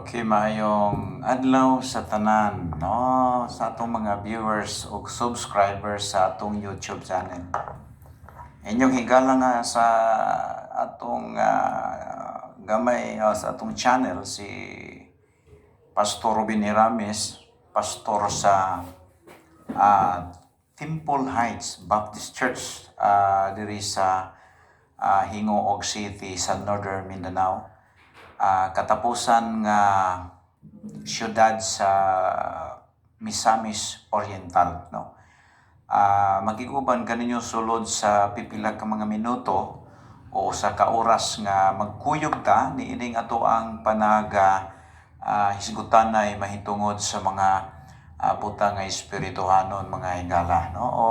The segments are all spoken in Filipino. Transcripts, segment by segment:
Okay, maayong adlaw sa tanan, no? Sa atong mga viewers o subscribers sa atong YouTube channel. Inyong higala nga sa atong gamay sa atong channel si Pastor Robin Irames, pastor sa Temple Heights Baptist Church diri sa Hingoog City sa Northern Mindanao. Katapusan nga syudad sa Misamis Oriental, no? Magiguban kaninyo sulod sa pipila ka mga minuto o sa kaoras nga magkuyog ta niining ato ang panaga hisgutan ay mahitungod sa mga butang nga espirituhanon, mga higala, no? O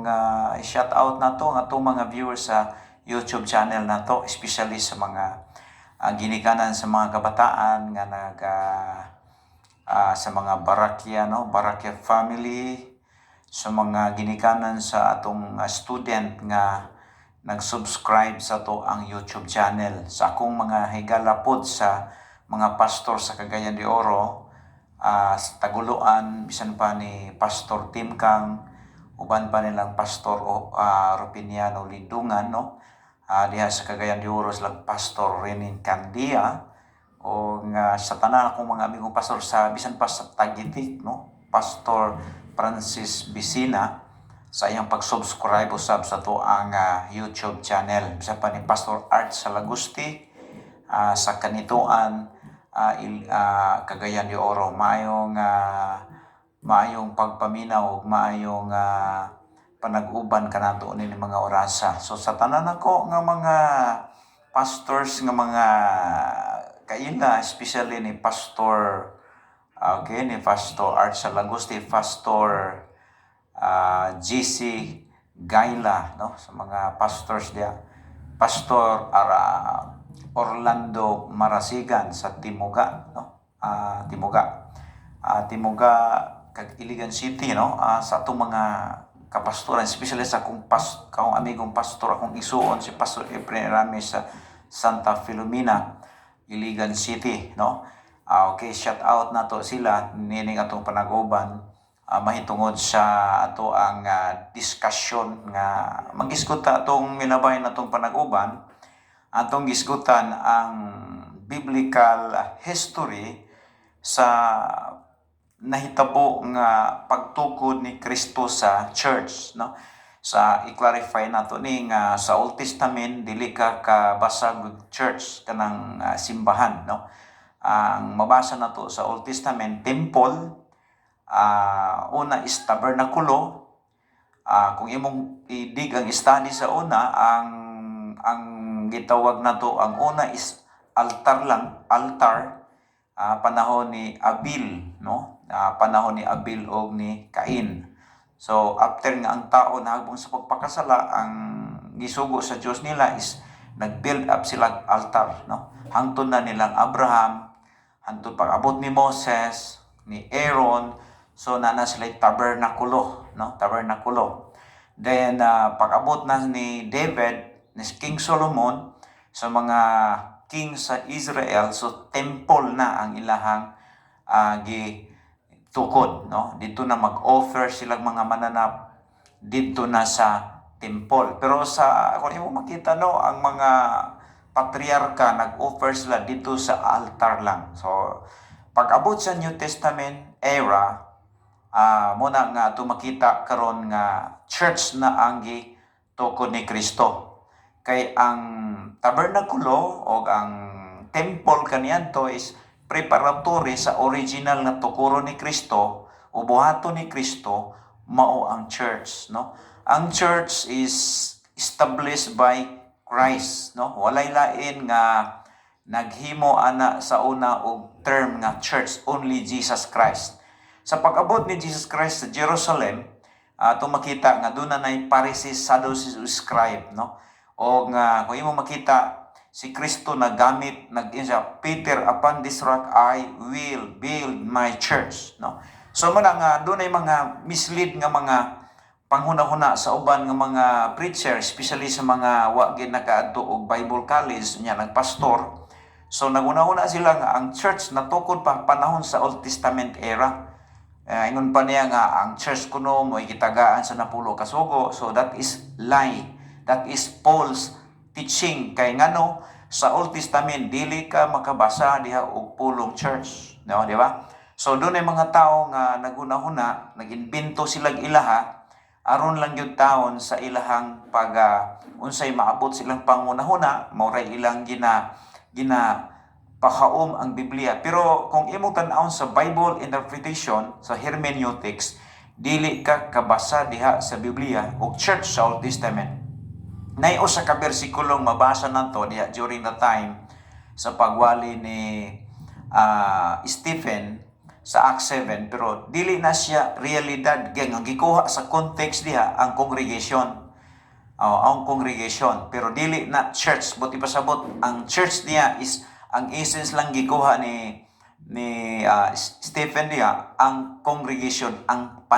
nga shout out nato ang atong mga viewers sa YouTube channel nato, especially sa mga ginikanan sa mga kabataan nga sa mga barakya, no? Barakya family, sa mga ginikanan sa atong student nga nag-subscribe sa to ang YouTube channel. Sa akong mga higala pod sa mga pastor sa Cagayan de Oro, sa Taguluan, bisan pa ni Pastor Tim Kang, uban pa nilang Pastor Rupiniano Lindungan, no? Diha sa Cagayan de Oro silang Pastor Renin Candia, o nga sa tanan akong mga amigong pastor sa bisan pa sa Tagitik, no? Pastor Francis Bisina sa iyang pag-subscribe usab sa to ang YouTube channel. Bisan pa ni Pastor Art Salagusti sa Kanituan, Cagayan de Oro. Maayong pagpaminaw ug maayong panag-uban kanato ni mga orasa. So sa tanan ako nga mga pastors nga mga kaila, especially ni Pastor ni Pastor Art Salagusti, Pastor GC Gaila, no? Sa mga pastors dia, Pastor Orlando Marasigan sa Timuga, no? Timuga kag Iligan City, no? Sa atong mga kapastoran, especially sa akong amigong pastor, akong isuon si Pastor Efrain Ramis sa Santa Filomena, Iligan City, no? Okay, shout out na to sila nining atong panag-uban mahitungod sa ato ang discussion nga mag-isguta atong minabay na atong panag-uban, atong gisgutan ang biblical history sa nahitabo nga pagtukod ni Kristo sa church, no? Sa i-clarify nato ni nga sa Old Testament dili ka kabasag church kanang simbahan, no? Ang mabasa nato sa Old Testament temple, una is tabernakulo. Kung imong idig ang study sa una, ang gitawag nato ang una is altar, panahon ni Abil, no? Panahon ni Abil o ni Cain. So after nga ang tao nahagbong sa pagpakasala, ang gisugo sa Dios nila is nag-build up sila altar, no? Hangtod na nilang Abraham, hangtod pag-abot ni Moses, ni Aaron, so na sila tabernakulo, no? Tabernakulo. Then pag-abot na ni David, ni King Solomon, sa mga king sa Israel, so temple na ang ilahang gitukod, no? Dito na mag-offer silang mga mananap dito na sa temple. Pero kung imo makita, no, ang mga patriarka nag-offer sila dito sa altar lang. So pag-abot sa New Testament era, muna nga ito makita karon nga church na ang gitukod ni Kristo. Kay ang tabernakulo o ang temple kaniadto is preparatory sa original na tukuro ni Kristo o buhaton ni Kristo, mao ang church, no? Ang church is established by Christ, no? Walay lain nga naghimo ana sa una og term nga church, only Jesus Christ. Sa pag-abot ni Jesus Christ sa Jerusalem, makita nga doon na nay Pharisees, Sadducees, scribe, no? O nga kung imo makita si Kristo nagamit Peter, upon this rock I will build my church, no? So muna nga doon ay mga mislead nga mga panghuna-huna sa uban nga mga preacher, especially sa mga wa gid nakaadto og Bible college nya nagpastor. So naguna-una sila nga ang church natukod pa panahon sa Old Testament era. Ingon pa niya nga ang church kuno mo'y gitagaan sa napulo ka sugo. So that is lie. That is false teaching. Kay ngano sa Old Testament dili ka makabasa diha og pulong church, no, di ba? So doon ay mga tao nga naguna-una, nag-imbento silang ilaha aron lang gyud taon sa ilahang pag unsay maabot silang pangunahuna, mauray ilang gina pakaom ang Biblia. Pero kung imong tan-awon sa Bible interpretation, sa hermeneutics, dili ka kabasa diha sa Biblia o church sa Old Testament. Nay usa ka bersikulong mabasa nato diha during the time sa pagwali ni Stephen sa Acts 7, pero dili na siya realidad kay ang gikuha sa context diha ang congregation. Ang congregation, pero dili na church. Buti pasabot ang church niya is ang essence lang gikuha ni Stephen diha ang congregation, ang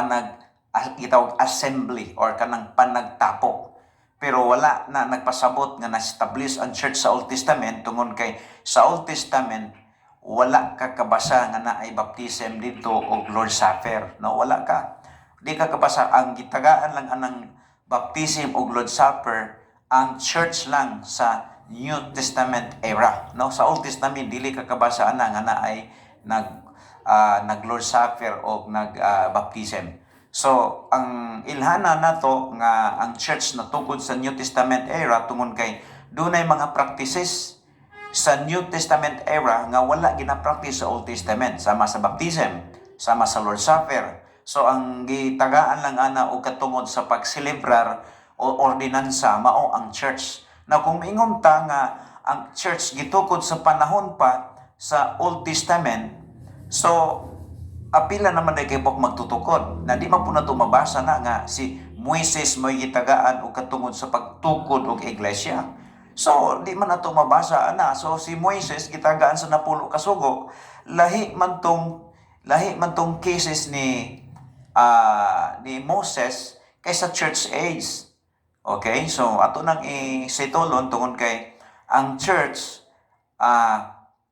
gitawag assembly or kanang panagtapo. Pero wala na nagpasabot nga na-establish ang church sa Old Testament tungod kay sa Old Testament wala ka kabasa nga na ay baptism dito og Lord's Supper. No, wala ka. Di ka kabasa. Ang gitagaan lang anang baptism og Lord's Supper ang church lang sa New Testament era. No, sa Old Testament dili ka kabasa nga na ay nag Lord's Supper og baptism. So, ang ilhana nato nga ang church na tukod sa New Testament era tungod kay dunay mga practices sa New Testament era nga wala gina-practice sa Old Testament, sama sa baptism, sama sa Lord's Supper. So, ang gitagaan lang ana og katungod sa pagselebrar o ordinansa mao ang church. Now, kung maingon ta nga ang church gitukod sa panahon pa sa Old Testament, so apila naman na kay magtutukod na di man po na mabasa na nga si Moises mo'y gitagaan o katungod sa pagtukod og iglesia. So di man na mabasa na. So si Moises gitagaan sa napulo ka sugo. Lahi man tong cases ni Moses kaysa church age. Okay? So ato nang i-setolon tungod kay ang church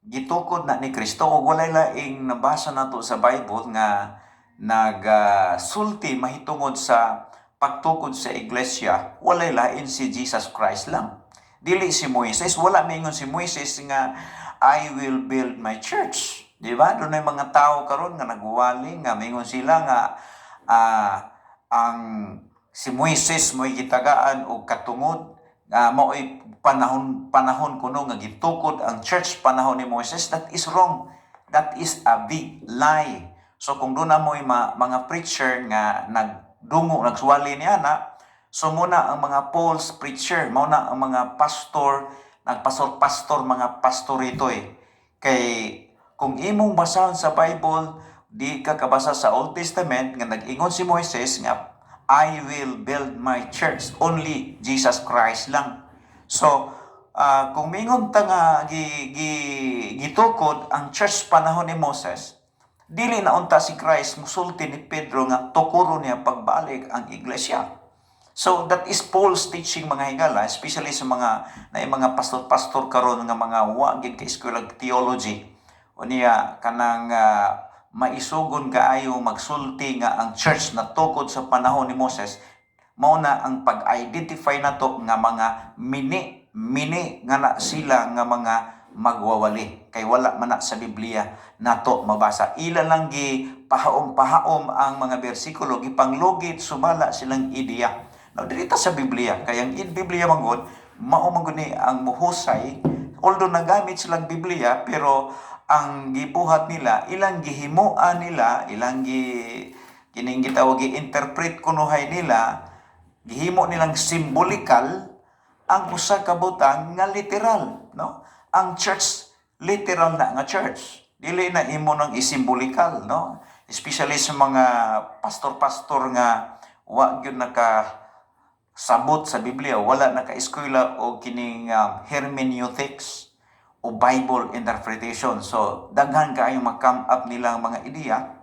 gitukod na ni Kristo ug walay laing nabasa nato sa Bible nga nagsulti mahitungod sa pagtukod sa iglesia. Walay lain si Jesus Christ lang. Dili si Moises. Wala mingon si Moises nga I will build my church. Di ba? Doon ay mga tao karon nga nagwali nga mingon sila nga ang si Moises mo'y gitagaan og katungod mao'y panahon kuno nga gitukod ang church panahon ni Moses. That is wrong. That is a big lie. So kung doon na mo'y mga preacher nga nagsuwali niya na, so muna ang mga false preacher, muna ang mga pastor, nagpastor-pastor, mga pastorito Kay kung imong basahon sa Bible, di ka kabasa sa Old Testament nga nag-ingon si Moises nga I will build my church. Only Jesus Christ lang. So, kung mingon ta nga gitukod ang church panahon ni Moses, dili na unta si Christ musulti ni Pedro nga tukuro niya pagbalik ang iglesia. So, that is false teaching mga higala, especially sa mga pastor karon nga mga wagid ka eskwela theology. O niya kanang maisugon kaayo magsulti nga ang church na tukod sa panahon ni Moses, mao na ang pag-identify nato nga mga mini nga na sila nga mga magwawali. Kay wala man na sa Biblia nato mabasa. Ila lang gi pahaom ang mga bersikulo, gipanglugit sumala silang ideya. Now, dito sa Biblia, kaya ang Biblia manggod, mao manggod ni ang muhusay, although nagamit silang Biblia, pero ang gibuhat nila, ilang gihimuan nila, ilang kining gitawag i-interpret kunuhay nila, gihimo nilang simbolikal ang usa ka butang nga literal, no? Ang church literal na nga church. Dili na imo nang isimbolikal, no? Especially sa mga pastor nga wa gyud sabot sa Biblia, wala naka-eskwela o kining hermeneutics o Bible interpretation. So daghan kaayo mag-come up nilang mga ideya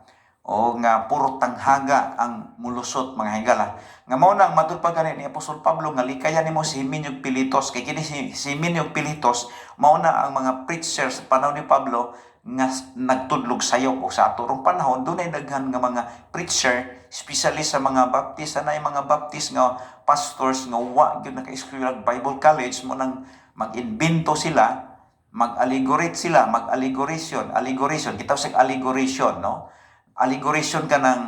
o nga puro tanghaga ang mulusot mga higala. Nga mao nang matud pa gani ni Apostol Pablo nga likayan nimo si Himeneos Pilitos kay kini si Himeneos Pilitos mao na ang mga preachers sa panahon ni Pablo nga nagtudlog sayo o sa aturong panahon dunay daghan nga mga preacher especially sa mga baptist na mga baptist nga pastors nga wa gyud naka-eskwela Bible College mo nang mag-invento sila, mag-allegorate sila, allegoration kita sa allegoration, no? Allegoration ka ng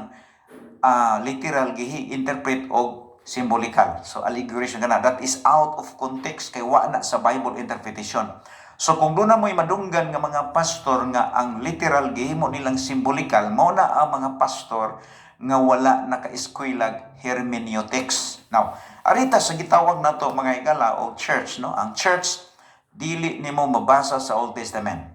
literal gihi interpret og symbolical. So allegoration kana, that is out of context kay wa na sa Bible interpretation. So kung doon na mo'y madunggan nga mga pastor nga ang literal gihimo nilang symbolical, mao na ang mga pastor nga wala naka-eskwelag hermeneutics. Now, arita sa gitawag nato mga higala o church, no? Ang church dili nimo mabasa sa Old Testament.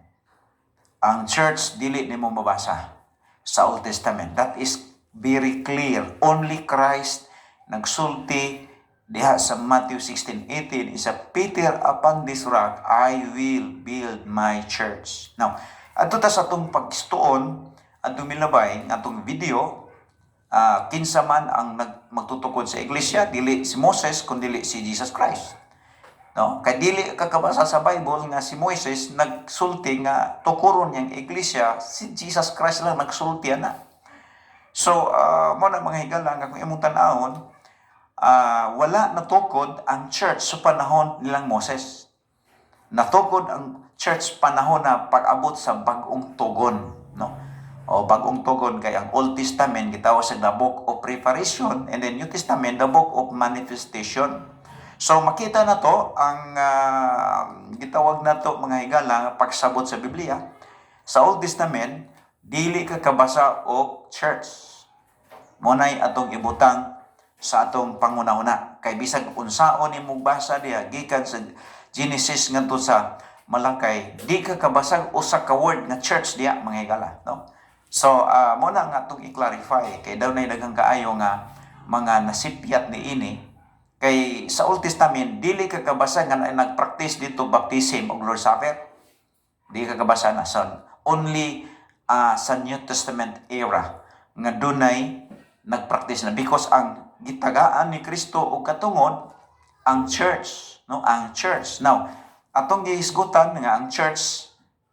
Ang church dili nimo mabasa sa Old Testament. That is very clear. Only Christ nagsulti diha sa Matthew 16:18 is a Peter, upon this rock I will build my church. Now, adto ta sa atong pagstuon atong milabay atong video, kinsa man ang magtutukod sa iglesia, dili si Moses kundi dili si Jesus Christ. No, kay dili kakabasa sa Bible nga si Moises nagsulti nga tukuron yang iglesia, si Jesus Christ lang nagsulti na. So, mo na mga higala nga kung imong tan-awon, wala natukod ang church sa panahon nilang Moses. Natukod ang church panahon na pag-abot sa bagong tugon, no? O bagong tugon kay ang Old Testament gitawag sa the book of preparation and then New Testament the book of manifestation. So makita na to ang gitawag na to mga higala pagsabot sa Biblia. Sa Old Testament dili ka kabasa og church. Monay atong ibutang sa atong pangunahuna kay bisag unsaon nimo basa diha gikan sa Genesis ngadto sa Malakay, di ka kabasag usa ka word nga church diha mga higala, no? So mo na nga atong i-clarify kay daw nay daghang kaayo nga mga nasipyat ni ini kay sa Old Testament dili ka kabasa nga nagpractice dito baptism og Lord's Supper. Di ka kabasa na son only sa New Testament era nga dunay nagpractice na because ang gitagaan ni Kristo og katungod ang church, no? Ang church. Now, atong gihisgutan nga ang church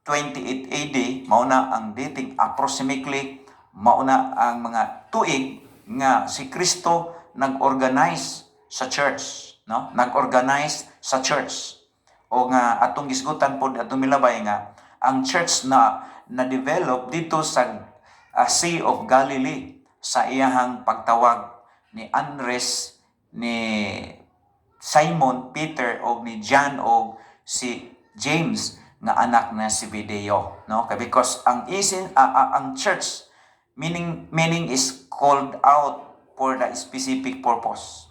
28 AD mao na ang dating approximately mao na ang mga tuig nga si Kristo nag-organize sa church, no? Nag-organize sa church. O nga atong gisgutan pod atong milabay nga ang church na develop dito sa Sea of Galilee sa iyahang pagtawag ni Andres, ni Simon, Peter o ni John o si James nga anak na si Zebedeo, no? Because ang ang church meaning is called out for the specific purpose.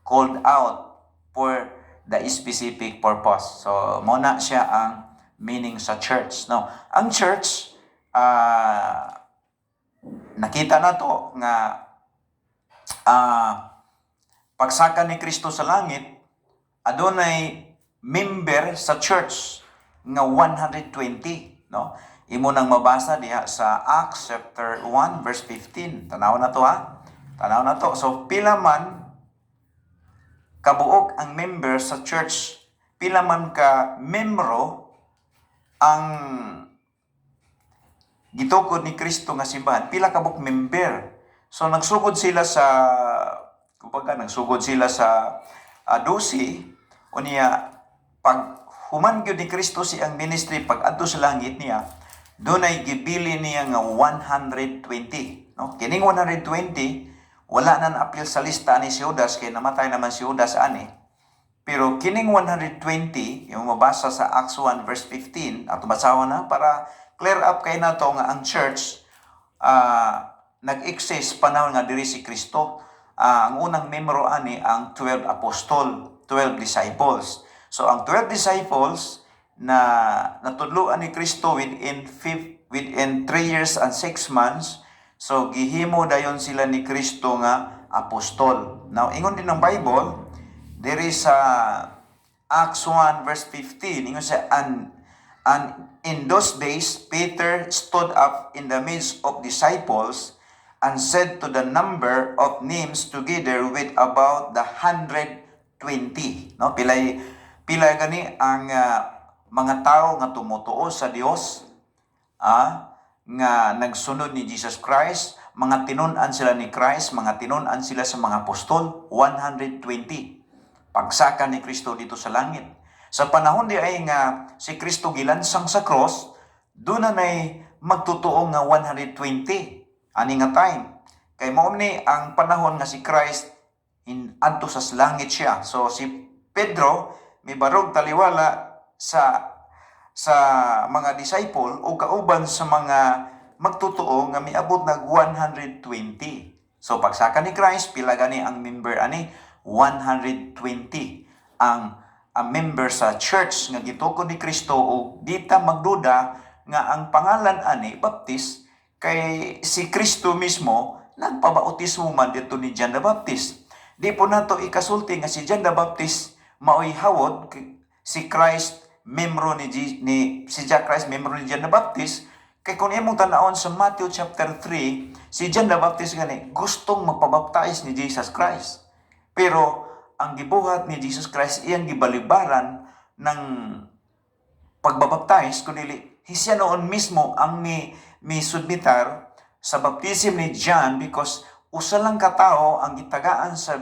Called out for the specific purpose. So mo na siya ang meaning sa church, no? Ang church nakita na to nga pagsaka ni Kristo sa langit, adunay member sa church nga 120, no? Imo nang mabasa diha sa Acts chapter 1 verse 15. Tanaw na to ha. Tanaw na to. So pila man kabuok ang member sa church, pila man ka membro ang gitukod ni Kristo nga simbahan, pila ka buok member. So nagsugod sila sa dosi unya pag human gyud ni Kristo si ang ministry pag adto sa langit niya, dunay gibili niya nga 120, no? Kining 120 wala na na-appeal sa lista ni si Judas kay namatay naman si Judas ani. Pero kining 120 yung mabasa sa Acts 1 verse 15 ato basawan na para clear up kay nato nga ang church nag-exist panahon nga diri si Kristo. Ang unang membro ani ang 12 apostol, 12 disciples. So ang 12 disciples na natudloan ni Kristo within 3 years and 6 months, so gihimo dayon sila ni Kristo nga apostol. Now ingon din ng Bible, there is Acts 1 verse 15, ingon sa and in those days Peter stood up in the midst of disciples and said to the number of names together with about the 120. No? Pilay gani ang mga tao nga tumutuo sa Dios, nga nagsunod ni Jesus Christ, mga tinun-an sila ni Christ, mga tinun-an sila sa mga apostol, 120. Pagsaka ni Kristo dito sa langit. Sa panahon di ay nga si Kristo gilansang sa cross, doon na may magtutuo nga 120. Ani nga time. Kay mao ni ang panahon nga si Christ adto sa langit siya. So si Pedro may barog taliwala sa mga disciple o kauban sa mga magtutuo nga miabot nag 120. So pagsaka ni Christ, pila gani ang member ani? 120 ang member sa church nga gitukod ni Kristo, o dita magduda nga ang pangalan ani Baptist, kay si Kristo mismo nagpabautismo man dito ni John the Baptist. Di po nato ikasulti nga si John the Baptist maoy hawod si Christ membro si Jack Christ membro ni John the Baptist. Kay kung imong tan-awon sa Matthew chapter 3, si John the Baptist gani gustong magpabaptize ni Jesus Christ. Pero ang gibuhat ni Jesus Christ iyang gibalibaran ng pagbabaptize, kundi siya noon mismo ang may submitar sa baptism ni John, because usa lang ka tao ang gitagaan sa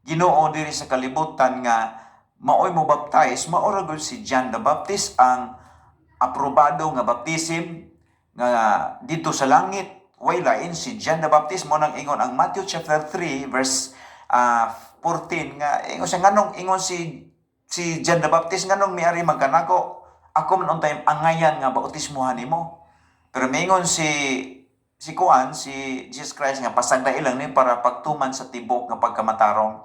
Ginoo diri sa kalibutan nga maoy mo baptize, maora gud si John the Baptist ang aprobado nga baptism nga dito sa langit. Way lain si John the Baptist mo nang ingon ang Matthew chapter 3 verse 14 nga ingon siya nganong ingon si John the Baptist nganong miari magkanako ako man untay angayan nga bautismohan nimo. Pero mingon si Jesus Christ nga pasagda ilang ni para pagtuman sa tibok nga pagkamatarong.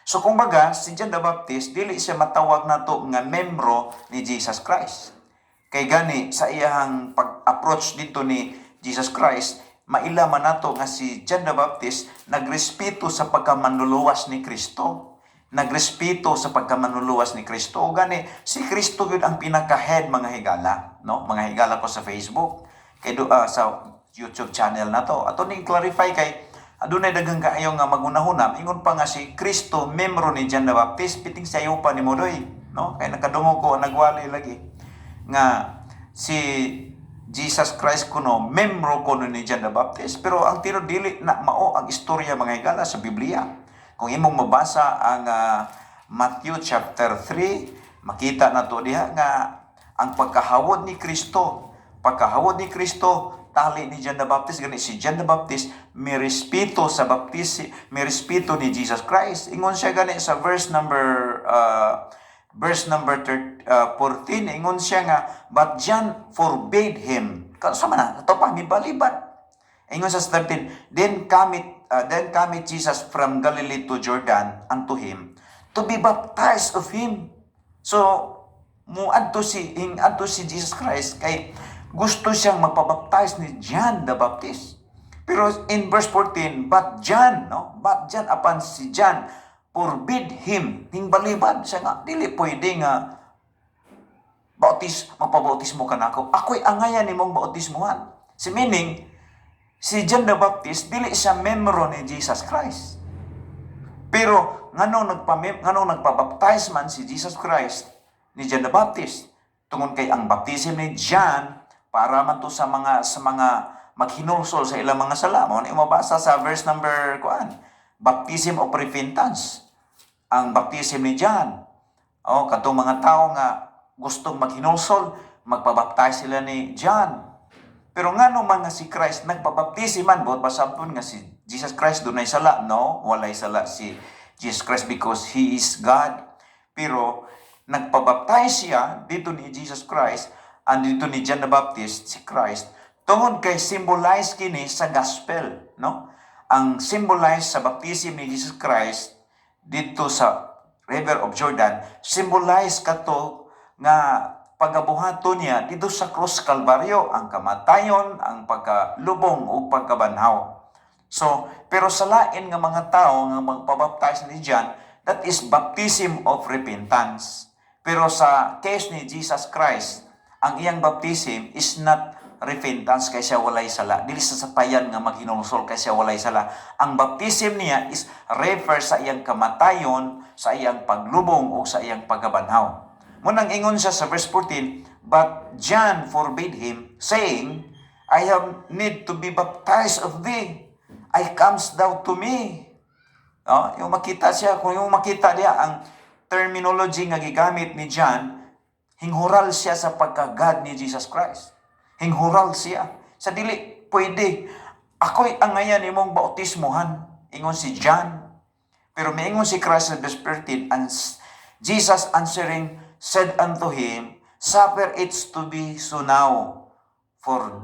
So kung baga si John the Baptist dili siya matawag nato nga membro ni Jesus Christ. Kay gani sa iyang pag-approach dito ni Jesus Christ, mailaman nato nga si John the Baptist nagrespeto sa pagkamanluluwas ni Kristo. Nagrespeto sa pagkamanluluwas ni Kristo. Gani, si Kristo yun ang pinaka-head mga higala. No? Mga higala ko sa Facebook. Kay sa YouTube channel na to. Ato ning clarify kay adunay daghang kaayo nga magunahuna. Ingon pa nga si Kristo, membro ni John the Baptist, piting sayo pa ni Modoy. No? Kay nakadungog ko, nagwali lagi. Nga si Jesus Christ kuno, membro kuno ni John the Baptist. Pero ang tinodili na mao ang istorya mga higala sa Biblia. Kung imong mabasa ang Matthew chapter 3, makita na to diha nga ang pagkahawod ni Kristo. Pagkahawod ni Kristo, tali ni John the Baptist, gani si John the Baptist may respeto sa baptism, may respeto ni Jesus Christ. Ingon siya gani sa verse number 14, ingon siya nga, but John forbade him. Kasama na, ito pa, may balibad. Ingon sa 13, then cometh Jesus from Galilee to Jordan unto him to be baptized of him. So, muadto si Jesus Christ kay gusto siyang magpabaptize ni John the Baptist. Pero in verse 14, but John apan si John forbid him. Balibad siya nga, dili pwede nga magpabautismo ka na ako. Ako'y angayan ni mong bautismuhan. Meaning, si John the Baptist, dili siya membro ni Jesus Christ. Pero, nganong nagpabaptize man si Jesus Christ ni John the Baptist? Tungod kay ang baptism ni John, para man to sa mga maghinulsol sa ilang mga sala. Mo ni mabasa sa verse number baptism of repentance. Ang baptism ni John. Katong mga tao nga gustong maghinulsol, magpabaptize sila ni John. Pero nga naman nga si Christ nagpabaptisi man, but pasabton nga si Jesus Christ dunay sala. No, walay sala si Jesus Christ because He is God. Pero nagpabaptize siya dito ni Jesus Christ and dito ni John the Baptist, si Christ, tungod kay symbolize kini sa gospel. No? Ang symbolize sa baptism ni Jesus Christ dito sa River of Jordan, symbolize kato nga pagabuhato niya dito sa cross Kalbaryo, ang kamatayon, ang pagkalubong o pagkabanhaw. So, pero sa lain nga mga tao nga magpabaptize ni John, that is baptism of repentance. Pero sa case ni Jesus Christ, ang iyang baptism is not repentance kay siya walay sala. Dili sa sapayan nga maghinulsol kay siya walay sala. Ang baptism niya is refer sa iyang kamatayon, sa iyang paglubong o sa iyang pagkabanhaw. Munang ingon siya sa verse 14, but John forbade him, saying, I have need to be baptized of thee. I comes thou to me. Yung makita siya, kung yung makita niya ang terminology nga gigamit ni John, hinghural siya sa pagka-God ni Jesus Christ. Hinghural siya. Sa dili, pwede. Ako'y ang ngayon imong bautismuhan. Ingon si John. Pero may ingon si Christ sa verse 13, and Jesus answering said unto him, suffer it to be so now, for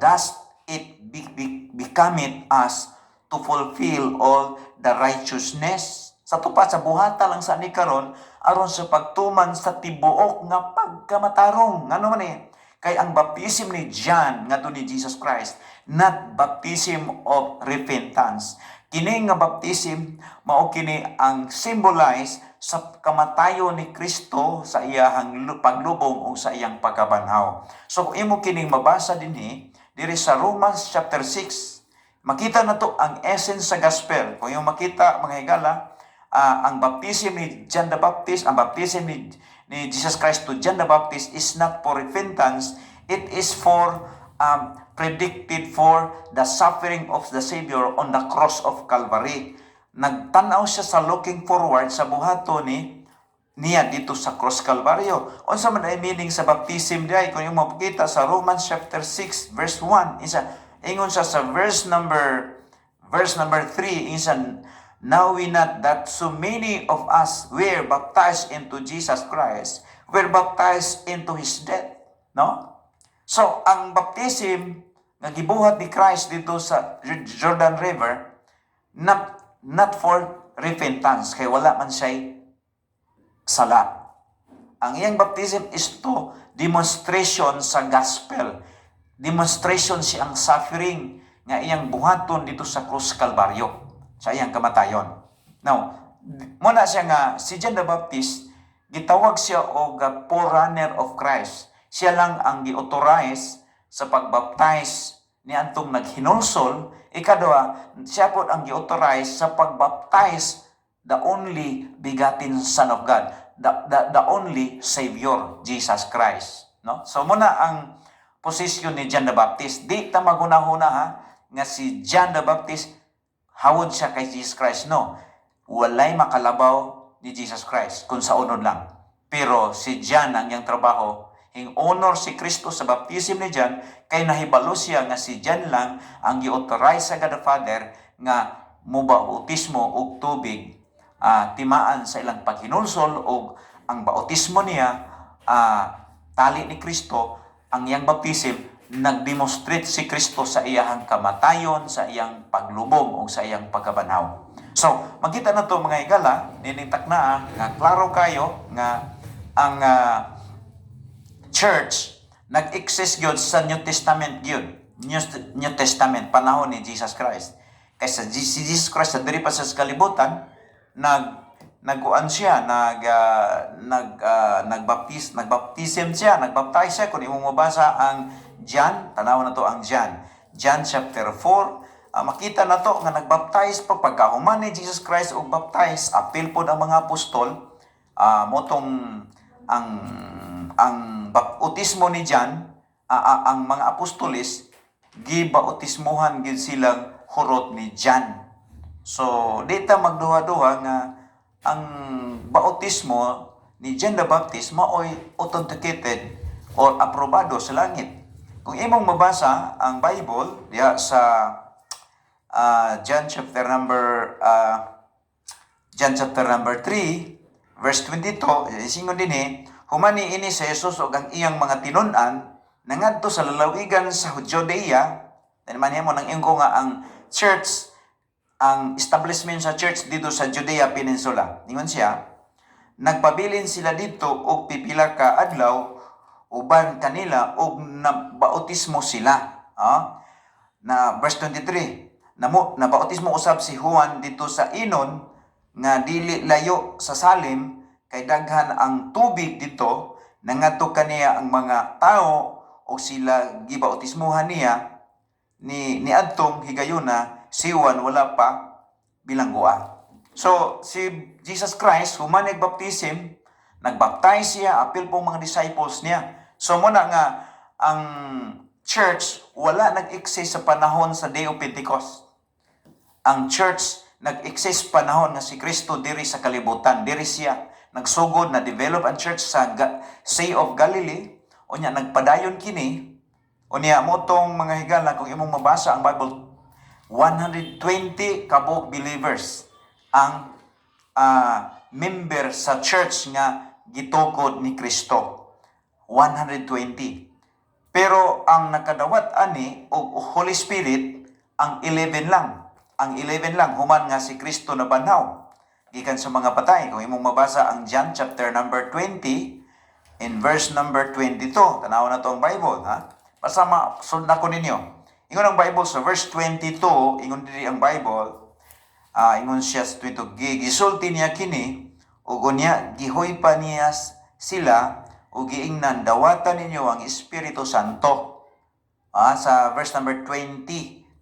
thus it becometh us to fulfill all the righteousness. Sa tupa sa buhata lang sa ni karon aron sa pagtuman sa tibuok nga pagkamatarong. Ano man kay ang baptism ni John ngadto ni Jesus Christ, not baptism of repentance. Kini nga baptism mao kini ang symbolize sa kamatayon ni Kristo sa iyang paglubong o sa iyang pagkabanhaw. So kung imo kining mabasa dinhi diri sa Romans chapter 6, makita na to ang essence sa gospel. Kung yung makita mga higala, ang baptism ni John the Baptist, ang baptism ni Jesus Christ to John the Baptist is not for repentance, it is for predicted for the suffering of the Savior on the cross of Calvary. Nagtanaw siya sa looking forward sa buhato niya dito sa cross Calvario. Unsa man ay meaning sa baptism diay? Kung yung makita sa Romans chapter 6 verse 1, ingon siya sa verse number 3, now we not that so many of us were baptized into Jesus Christ, were baptized into His death. No? So, ang baptism na gibuhat ni Christ dito sa Jordan River, not for repentance, kay wala man siya sala. Ang iyang baptism is to demonstration sa gospel. Demonstration siya ang suffering nga iyang buhaton dito sa krus Kalbaryo, sa iyang kamatayon. Now, muna siya nga, si John the Baptist, gitawag siya og forerunner of Christ. Siya lang ang gi-authorize sa pagbaptize ni antong naghinulsol. Ikadua, siya po ang gi-authorize sa pagbaptize the only begotten Son of God, the only Savior, Jesus Christ. No? So muna ang posisyon ni John the Baptist. Di ta magunahuna nga si John the Baptist hawod siya kay Jesus Christ. No. Walay makalabaw ni Jesus Christ kung sa unod lang. Pero si John ang iyang trabaho, hing honor si Kristo sa baptism ni John, kay nahibalo siya nga si John lang ang gi-authorize sa God the Father nga mubautismo og tubig, timaan sa ilang paghinulsol o ang bautismo niya, tali ni Kristo, ang iyang baptism, nag-demonstrate si Kristo sa iyang kamatayon, sa iyang paglubong o sa iyang pagkabanhaw. So, magkita na to mga higala, ninintak na nga klaro kayo nga ang church nag-exist yun sa New Testament yun. New Testament, panahon ni Jesus Christ. Kaysa si Jesus Christ, sa diri pa sa kalibutan, nagkuan siya, nagbaptism siya, nagbaptize siya. Kung imong mabasa ang John, tanaw na to ang John chapter 4, makita na to nga nagbaptize pa pagkahuman ni Jesus Christ og baptize, apil po ang mga apostol, motong ang bautismo ni John, ang mga apostolis gibautismuhan gid silang hurot ni John. So dita magduha-duha nga ang bautismo ni John the Baptist maoy authenticated or aprobado sa langit. Kung imong mabasa ang Bible diya sa John chapter number 3 verse 22, singon dinhi, humani ini si Jesus ug ang iyang mga tinun-an nangadto sa lalawigan sa Judea. Naman mo nang ingo nga ang church, ang establishment sa church dito sa Judea Peninsula. Ningon siya, nagpabilin sila dito og pipila ka adlaw uban kanila og nabautismo sila. Na verse 23, nabautismo usab si Juan dito sa Inon nga dili layo sa Salim, kay daghan ang tubig dito, nangadto kaniya ang mga tao o sila gibautismuhan niya ni adtong higayuna siwan wala pa bilangguan. So si Jesus Christ human nagbaptism, nagbaptize siya, apil pong mga disciples niya. So muna nga ang church wala nag-exist sa panahon sa Day of Pentecost. Ang church nag-exist panahon nga si Kristo diri sa kalibutan, diri siya nagsugod na develop ang church sa Sea of Galilee, unya nagpadayon kini, unya mo tong mga higala kung imong mabasa ang Bible, 120 kabog believers ang member sa church nga gitukod ni Kristo. 120. Pero ang nakadawat ani og Holy Spirit ang 11 lang. Ang 11 lang human nga si Kristo na banhaw gikan sa mga patay. Kung imong mabasa ang John chapter number 20 in verse number 22. Tanaw na to ang Bible, ha? Pasama sundan ko ninyo. Ingon ang Bible sa verse 22, ingon diri ang Bible, ingon siya sa 22, gisulti niya kini ug unya gihoy pa niya sila ug giingnan dawatan ninyo ang Espiritu Santo. Sa verse number 20,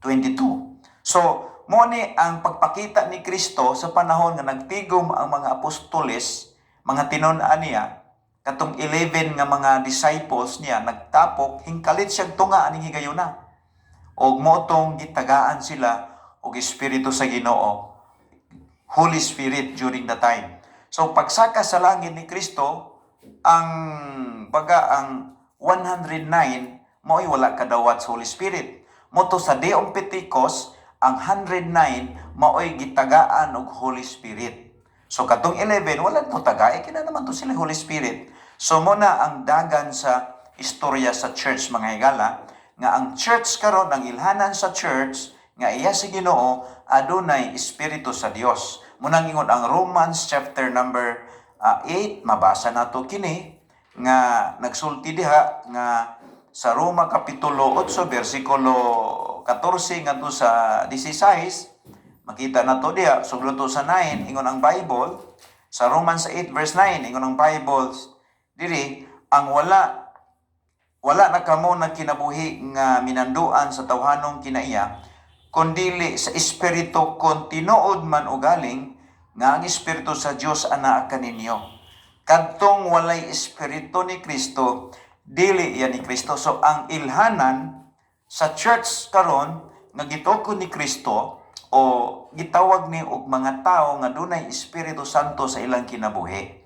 22. So mo ni ang pagpakita ni Kristo sa panahon nga nagtigom ang mga apostoles, mga tinun-an niya, katong 11 nga mga disciples niya, nagtapok, hingkalit siyang tunga aning higayuna. O motong gitagaan sila og Espiritu sa Ginoo, Holy Spirit during the time. So pagsaka sa langit ni Kristo, ang 109 mao'y wala kadawat sa Holy Spirit. Moto sa Day of Pentecost, ang 109 mao'y gitagaan og Holy Spirit. So katong 11 wala to taga, kina naman to sila Holy Spirit. So muna ang dagan sa istorya sa church mga higala, nga ang church karon, ang ilhanan sa church nga iya si Ginoo adunay Espiritu sa Dios. Munang ingon ang Romans chapter number 8, mabasa nato kini nga nagsulti diha nga sa Roma kapitulo 8 bersikulo 14 ngadto sa 16, makita nato diha suglo to sa 9, ingon ang Bible sa Romans 8 verse 9, ingon ang Bible diri ang wala na kamo na kinabuhi nga minanduan sa tawhanong kinaiya, kundili sa Espiritu kung tinuod man o galing, nga ang Espiritu sa Dios anaa kaninyo. Kadtong walay Espiritu ni Kristo, dili yan ni Kristo. So ang ilhanan sa church karon nga gitukod ni Kristo o gitawag ni og mga tao nga dunay Espiritu Santo sa ilang kinabuhi.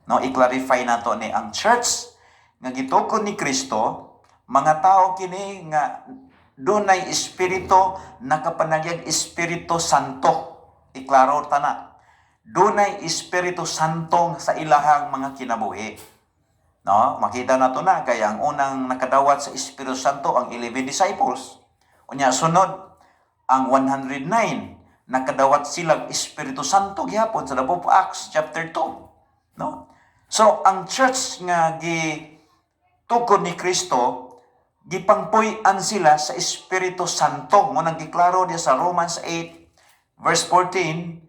No, i-clarify nato ni ang church nga gitukod ni Kristo, mga tao kini nga dunay espiritu nakapanagyan Espiritu Santo. Iklaro tana. Dunay Espiritu Santo sa ilahang mga kinabuhi. No, makita nato na kaya ang unang nakadawat sa Espiritu Santo ang 11 disciples. Unya sunod ang 109 nakadawat silang Espiritu Santo gihapon sa the book of Acts chapter 2. No? So ang church nga gitukod ni Kristo, gipangpuy-an sila sa Espiritu Santo. Munang giklaro diya sa Romans 8 verse 14,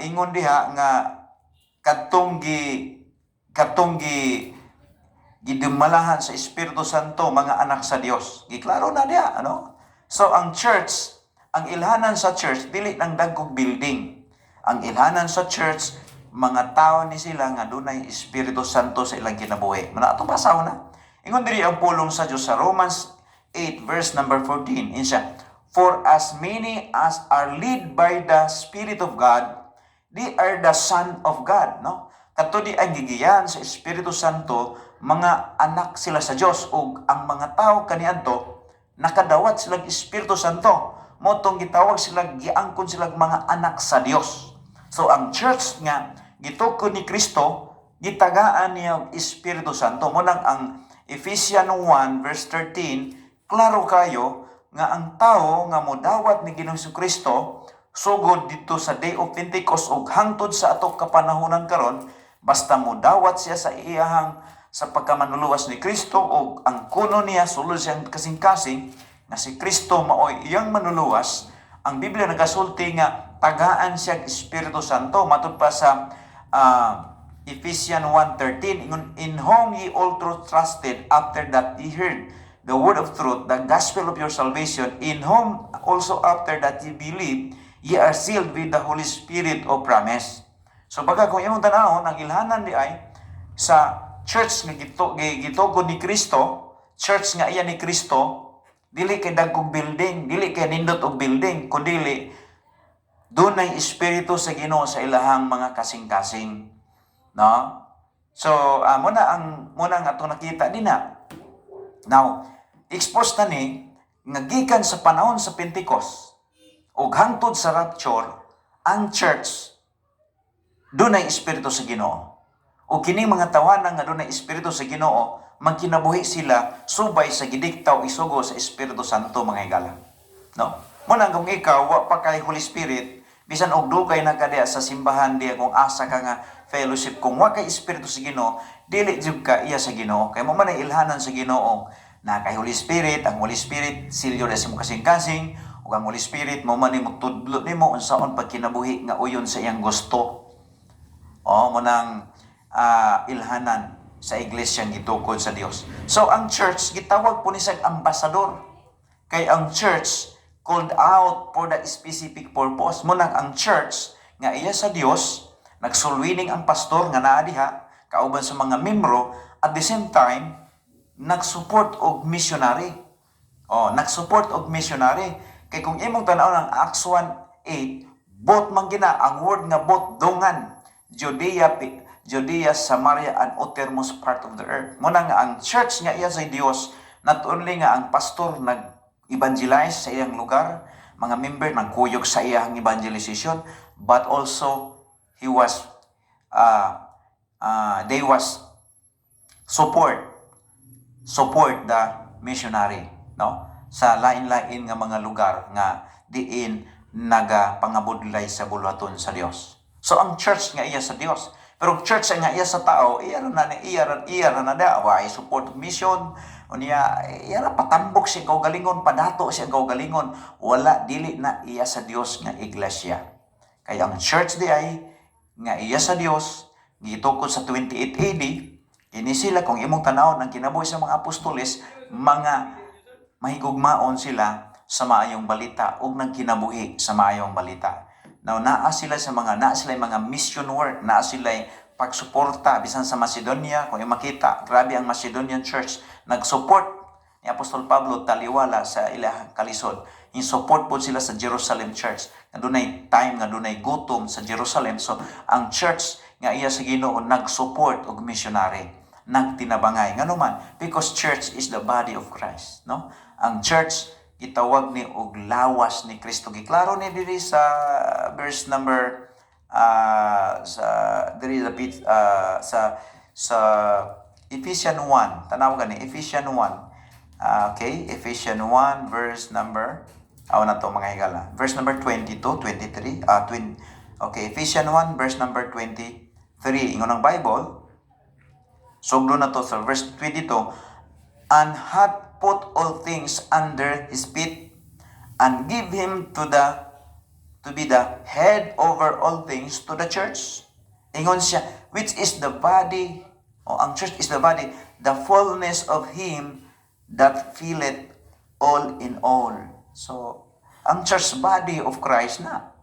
ingon diha nga kadtong gidumalahan sa Espiritu Santo mga anak sa Dios. Giklaro na diha, ano? So ang church, ang ilhanan sa church dili nang dagkog building. Ang ilhanan sa church mga tao ni sila nga dunay Espiritu Santo sa ilang kinabuhi. Muna atong basaw na. Ingon diri ang pulong sa Dios sa Romans 8 verse number 14. Insya, for as many as are led by the Spirit of God, they are the son of God. No? Kato di ang gigiyan sa Espiritu Santo, mga anak sila sa Dios, ug ang mga tao kaniadto nakadawat silang Espiritu Santo. Motong gitawag sila, giangkon sila mga anak sa Dios. So ang church nga gitukod ni Kristo, gitagaan niya og Espiritu Santo. Munang ang Ephesians 1 verse 13, klaro kayo nga ang tao nga modawat ni Ginoong Kristo sugod dito sa Day of Pentecost ug hangtod sa ato kapanahonan karon, basta modawat siya sa iyahang sa pagkamanuluwas ni Kristo ug ang kuno niya sulod siyang kasing-kasing nga si Kristo maoy iyang manuluwas. Ang Biblia nagasulti nga tagaan siya Espiritu Santo matud pa sa Ephesians 1:13, in whom ye also trusted after that ye heard the word of truth, the gospel of your salvation, in whom also after that ye believe, ye are sealed with the Holy Spirit of promise. So baga kung imong tanahon, ang ilhanan di ay sa church nga gitugod ni Kristo, church nga iya ni Kristo, dili kay dagkog building, dili kay nindot og building, kundi dunay espiritu sa Ginoo sa ilahang mga kasing-kasing. No? So, muna ang atong nakita din. Now, expose na ni, nga gikan sa panahon sa Pentecost, o hangtod sa rapture, ang church, dunay espiritu sa Ginoo. O kining mga tawanan nga dunay espiritu sa Ginoo, magkinabuhi sila subay sa gidiktaw isugo sa Espiritu Santo, mga higala. No? Muna kung ikaw, wa pa kay Holy Spirit, bisan og dugay na kadya sa simbahan diya kung asa ka nga fellowship, kung wa kay Espiritu sa Ginoo, dili jud ka iya sa Ginoo. Kay mo man ay ilhanan sa Ginoo na kay Holy Spirit, ang Holy Spirit silyo na sa mo kasing-kasing, ug ang Holy Spirit mo man magtudlo nimo unsaon pagkinabuhi nga uyon sa iyang gusto. Mo nang ilhanan sa iglesia gitukod sa Dios. So ang church gitawag po ni sa ambasador. Kay ang church called out for the specific purpose. Munang ang church nga iya sa Dios, nagsulwining ang pastor nga naa diha kauban sa mga membro, at the same time nagsupport og missionary. Nagsupport og missionary. Kay kung imong tan-aw ng Acts 1:8, both man gina ang word nga both dungan, Judea, Samaria, and uttermost part of the earth. Muna nga ang church nga iya sa Dios, not only nga ang pastor nag-evangelize sa iyang lugar, mga member nagkuyog sa iyang evangelization, but also they was support the missionary, no, sa lain-lain nga mga lugar nga diin nagapangabudlay sa buluhaton sa Dios. So ang church nga iya sa Dios, pero church nga iya sa tao, iya na why support mission, unya iya patambok siya kaugalingon, padato siya kaugalingon, wala dili na iya sa Dios nga iglesia. Kaya ang church di ay nga iya sa Dios, gitukod sa 28 AD, kini sila kung imong tanawon ang kinabuhi sa mga apostoles, mga mahigugmaon sila sa maayong balita ug nagkinabuhi sa maayong balita. Now, naa sila mga mission work, naa sila pagsuporta bisan sa Macedonia. Kung makita, grabe ang Macedonian church, nagsupport ni Apostol Pablo taliwala sa ilang kalisod. In-support po sila sa Jerusalem church. Nga dunay time, nga dunay gutom sa Jerusalem. So, ang church nga iya sa Ginoo nag-support og missionary, nagtinabangay. Nga naman, because church is the body of Christ. No? Ang church, itawag ni og lawas ni Kristo. Giklaro ni diri sa verse number sa Ephesians 1. Tanaw gani Ephesians 1. Okay, Ephesians 1 verse number mga higala. Verse number 22, 23, okay, Ephesians 1 verse number 23. Ingon ang Bible. Sugdo na to sa verse 22. And hath put all things under his feet, and give him to be the head over all things to the church. Ingon siya, which is the body, ang church is the body, the fullness of him that filleth all in all. So, ang church body of Christ na.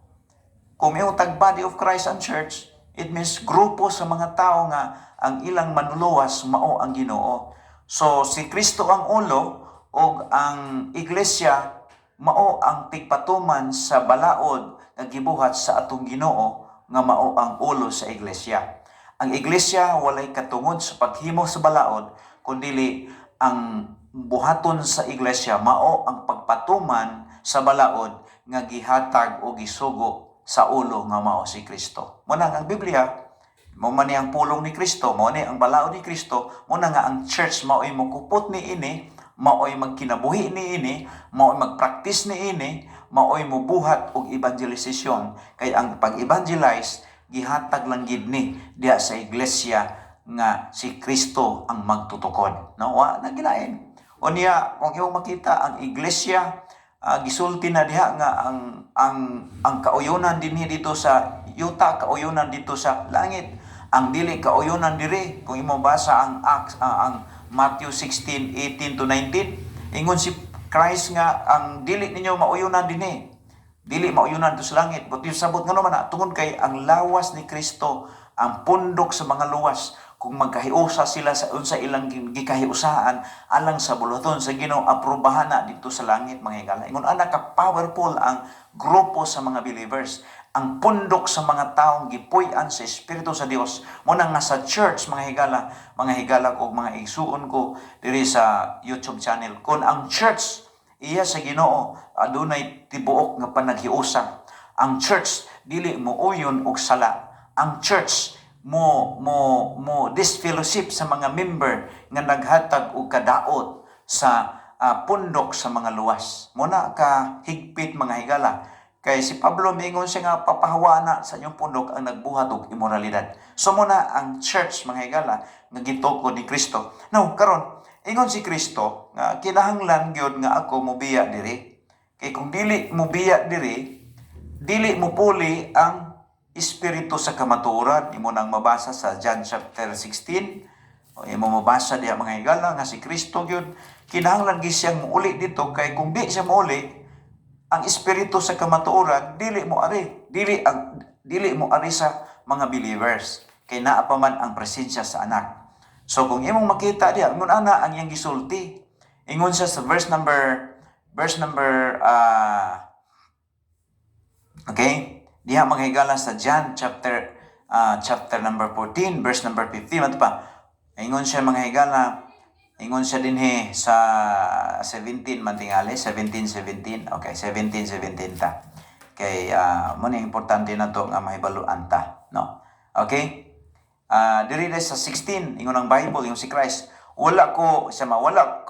Kung may body of Christ ang church, it means grupo sa mga tao nga ang ilang manluwas mao ang Ginoo. So, si Kristo ang ulo o ang iglesia mao ang tigpatuman sa balaod nga gibuhat sa atong Ginoo nga mao ang ulo sa iglesia. Ang iglesia walay katungod sa paghimo sa balaod, kundi ang buhaton sa iglesia mao ang pagpatuman sa balaod nga gihatag o gisugo sa ulo nga mao si Kristo. Muna ang Biblia, mao man ang pulong ni Kristo, mao ni ang balaod ni Kristo, muna nga ang church mao'y mukupot ni ini, mao'y magkinabuhi ni ini, mao'y magpractice ni ini, mao'y mubuhat og evangelization. Kay ang pag-evangelize gihatag lang gid ni diha sa iglesia nga si Kristo ang magtutukod. No, wa na gilain. Unya kung imo makita ang iglesia, gisulti na diha nga ang kauyonan dinhi dito sa yuta, kauyonan dito sa langit. Ang dili kauyonan diri kung imo basa ang Acts, ang Matthew 16:18 to 19, ingon si Christ nga ang dili ninyo mauyonan dinhi. Dili mauyonan to sa langit. But yung sabot nga naman tungod kay ang lawas ni Kristo ang pundok sa mga luwas. Kung magkahiusa sila sa unsa ilang gikahiusahan alang sa buluton sa Ginoo, aprobahan na dito sa langit mga higala. Ingon ana ka powerful ang grupo sa mga believers. Ang pundok sa mga taong gipuy-an sa Espiritu sa Dios. Muna nga sa church mga higala o mga igsuon ko diri sa YouTube channel. Kung ang church iya sa Ginoo adunay tibuok nga panaghiusa. Ang church dili mo uyon og sala. Ang church mo disfellowship sa mga member nga naghatag og kadaot sa pundok sa mga luwas. Muna ka higpit mga higala. Kay si Pablo mingon siya nga papahawa na sa inyong pundok ang nagbuhat og immoralidad. So muna ang church mga higala nga gitukod ni Kristo. Now karon ingon si Kristo nga kinahanglan gyud nga ako mobiya diri. Kay kung dili mobiya diri, dili mo puli ang espiritu sa kamatuoran. Imo nang mabasa sa John chapter 16. O imo mabasa diha mga higala nga si Kristo gyud kinahanglan gyud siyang muuli dito kay kung di siya muuli ang espiritu sa kamatuoran dili mo ari sa mga believers kay naa pa man ang presensya sa anak. So kung imong makita diha ingon ana ang iyang gisulti. Ingon siya sa verse number okay? Diha mga higala sa John chapter number 14 verse number 15 ato pa. Ingon siya mga higala, ingon siya dinhi sa 17 man tingali, 17. Okay, 17 ta. Kay mo ni importante na to nga mahibaluan ta, no? Okay? Diri sa 16 ingon ang Bible yung si Christ, wala ko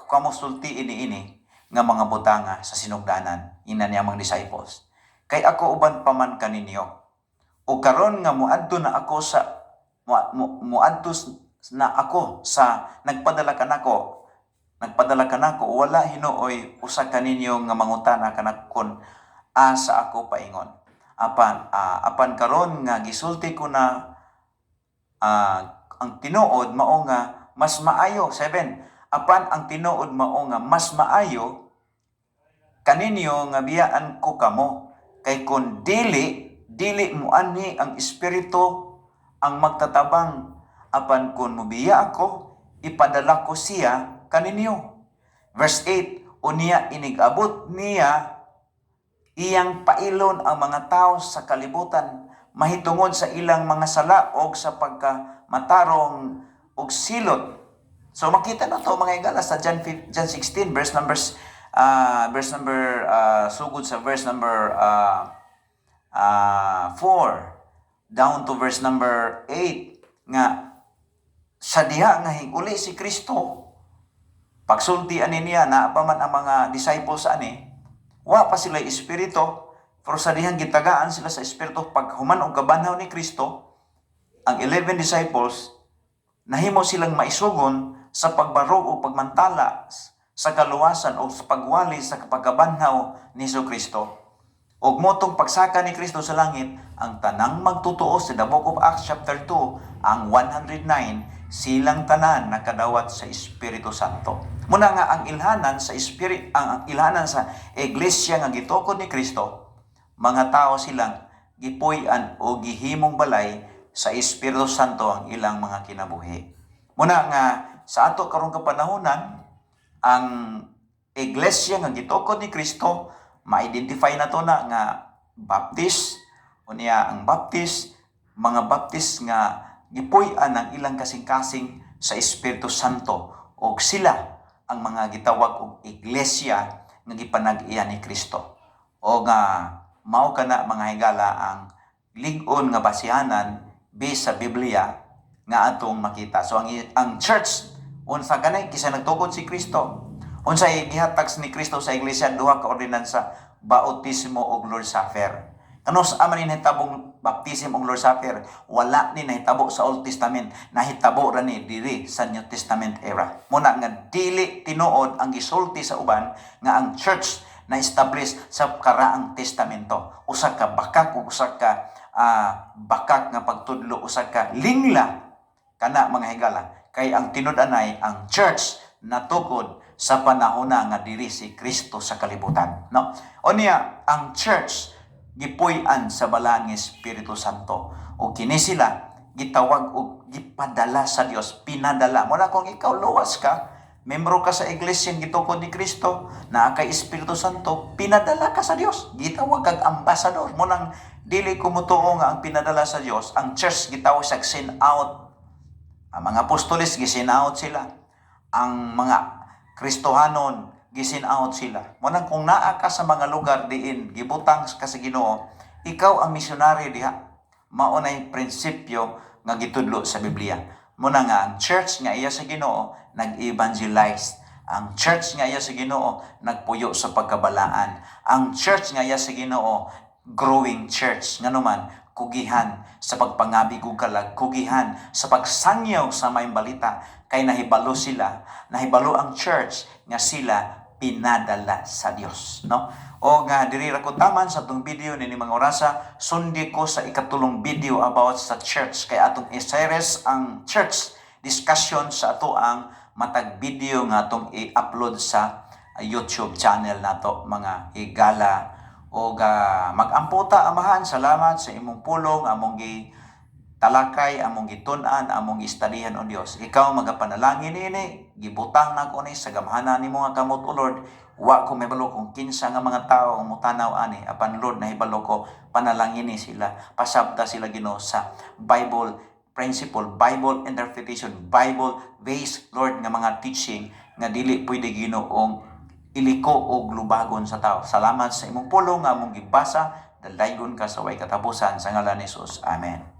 kamo sulti ini nga mga butanga sa sinugdanan ina niya mga disciples. Kay ako uban pa man kaninyo. O karon nga muadto na ako sa nagpadala kanako wala hinuoy usa kaninyo nga mangutana kanakon asa ako paingon. Apan karon nga gisulti ko na ang tinuod mao nga mas maayo. 7. Apan ang tinuod mao nga mas maayo kaninyo nga biyaan ko kamo. Kay kung dili mo ani ang espiritu ang magtatabang, apan kung mubiya ako, ipadala ko siya kaninyo. Verse 8, unya inigabot niya iyang pailon ang mga tao sa kalibutan, mahitungod sa ilang mga sala o sa pagkamatarong og silot. So makita na to mga higala sa John 16 verse number sugod sa verse number 4 down to verse number 8 nga sa diha nga higuli si Kristo pagsultian niya na pa man ang mga disciples ani wa pa sila espiritu pero sa dihang gitagaan sila sa espiritu pag human og kabanhaw ni Kristo ang 11 disciples nahimo silang maisugon sa pagbarog o pagmantala sa kaluwasan o sa pagwali sa pagkabanhaw ni Kristo. Og motong pagsaka ni Kristo sa langit, ang tanang magtutuo sa the book of Acts chapter 2, ang 109, silang tanan nakadawat sa Espiritu Santo. Muna nga ang ilhanan sa iglesia nga gitukod ni Kristo, mga tao silang gipuy-an o gihimong balay sa Espiritu Santo ang ilang mga kinabuhi. Muna nga sa ato karong kapanahonan, ang iglesia nga gitukod ni Kristo, ma-identify na to na nga Baptist, unya ang Baptist, mga Baptist nga gipuy-an ang ilang kasing-kasing sa Espiritu Santo o sila ang mga gitawag og iglesia nga gipanag-iya ni Kristo. O nga mao kana mga higala ang lig-on nga basihanan based sa Biblia nga atong makita. So ang church unsa ganay kisa nagtukod si Kristo. Unsay gihatag ni Kristo sa iglesia duha ka ordinansa, bautismo ug Lord's Supper. Kano sa man nahitabong baptism ug Lord's Supper, wala ni nahitabo sa Old Testament, nahitabo ra ni diri sa New Testament era. Muna nga dili tinuod ang gisulti sa uban nga ang church na establish sa karaang testamento. Usa ka bakak ug usa ka bakak nga pagtudlo usa ka lingla kana mga higala. Kay ang tinud-anay ang church natukod sa panahona nga diri si Kristo sa kalibutan, no? O niya ang church gipuy-an sa balaan nga Espiritu Santo, o kini sila gitawag og gipadala sa Dios, pinadala mo na. Kung ikaw luwas ka, membro ka sa iglesia gitukod ni Kristo, naa kay Espiritu Santo, pinadala ka sa Dios, gitawag kag ambasador mo nang. Dili ko mutuo nga ang pinadala sa Dios, ang church gitawag sa send out. Ang mga apostoles gisin out sila, ang mga Kristohanon gisin out sila. Mo nang kung naa ka sa mga lugar diin gibutang ka sa Ginoo, ikaw ang misyonaryo diha. Mao nay prinsipyo nga gitudlo sa Biblia. Mo na nga ang church nga iya sa Ginoo nag-evangelize. Ang church nga iya sa Ginoo nagpuyo sa pagkabalaan. Ang church nga iya sa Ginoo growing church. Ngano man kugihan sa pagpangabig ug kalag, kugihan sa pagsangyaw sa may balita, kay nahibalo ang church nga sila pinadala sa Dios, no? O nga diri ra ko taman sa atong video nini mga orasa, sundi ko sa ikatulong video about sa church, kay atong i-series ang church discussion sa ato ang matag video nga atong i-upload sa YouTube channel nato mga higala. O mag-amputa amahan, salamat sa imong pulong, among talakay, among gitun-an, among istadihan o Dios. Ikaw magapanalangin ini, gibutang na ko ni sa gamhanan nimo nga kamot o Lord. Wa ko mahibalo kung kinsa nga mga tao ang mutanaw ani, apan Lord nahibalo ko panalangin ni sila, pasabta sila Ginoo sa Bible principle, Bible interpretation, Bible based Lord nga mga teaching nga dili pwede Ginoong iliko o lubagon sa tao. Salamat sa imong pulong nga among gibasa, dalaygon ka sa way katapusan sa ngalan ni Jesus. Amen.